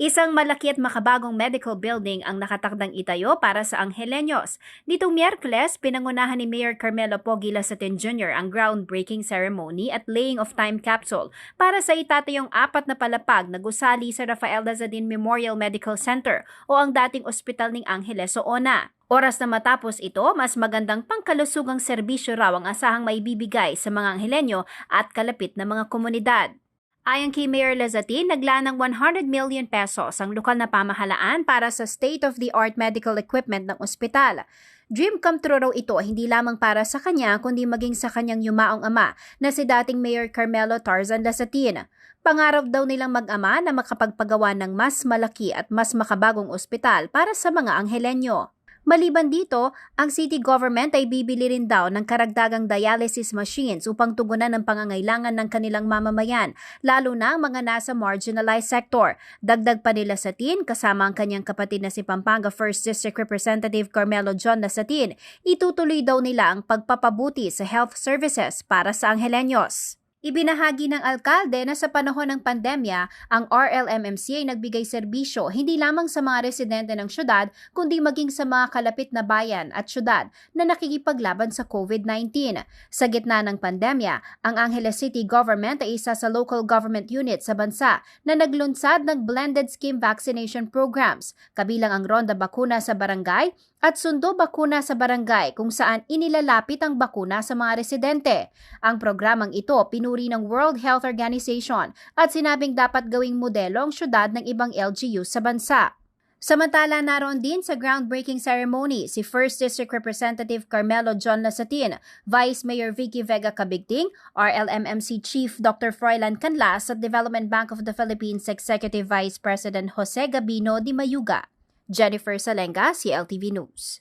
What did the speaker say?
Isang malaki at makabagong medical building ang nakatakdang itayo para sa Angeleños. Nitong Miyerkules, pinangunahan ni Mayor Rafael Lazatin Jr. ang groundbreaking ceremony at laying of time capsule para sa itatayong 4 na palapag na gusali sa Rafael Lazatin Memorial Medical Center o ang dating ospital ng Angeles o ONA. Oras na matapos ito, mas magandang pangkalusugang serbisyo raw ang asahang maibibigay sa mga Angeleño at kalapit na mga komunidad. Ayon kay Mayor Lazatin, naglaan ng 100 million pesos ang lokal na pamahalaan para sa state-of-the-art medical equipment ng ospital. Dream come true raw ito hindi lamang para sa kanya kundi maging sa kanyang yumaong ama na si dating Mayor Carmelo Tarzan Lazatin. Pangarap daw nilang mag-ama na makapagpagawa ng mas malaki at mas makabagong ospital para sa mga Angeleño. Maliban dito, ang city government ay bibili rin daw ng karagdagang dialysis machines upang tugunan ang pangangailangan ng kanilang mamamayan, lalo na ang mga nasa marginalized sector. Dagdag pa ni Lazatin, kasama ang kanyang kapatid na si Pampanga 1st District Representative Carmelo John Lazatin, itutuloy daw nila ang pagpapabuti sa health services para sa Angeleños. Ibinahagi ng alkalde na sa panahon ng pandemya, ang RLMMC ay nagbigay serbisyo hindi lamang sa mga residente ng syudad kundi maging sa mga kalapit na bayan at syudad na nakikipaglaban sa COVID-19. Sa gitna ng pandemya, ang Angeles City Government ay isa sa local government unit sa bansa na naglunsad ng blended scheme vaccination programs, kabilang ang ronda bakuna sa barangay at sundo bakuna sa barangay kung saan inilalapit ang bakuna sa mga residente. Ang programang ito pinuri ng World Health Organization at sinabing dapat gawing modelo ang syudad ng ibang LGU sa bansa. Samantala, naroon din sa groundbreaking ceremony si 1st District Representative Carmelo John Lazatin, Vice Mayor Vicky Vega Cabigting, RLMMC Chief Dr. Froilan Canlas at Development Bank of the Philippines Executive Vice President Jose Gabino Di Mayuga. Jennifer Salenga, CLTV News.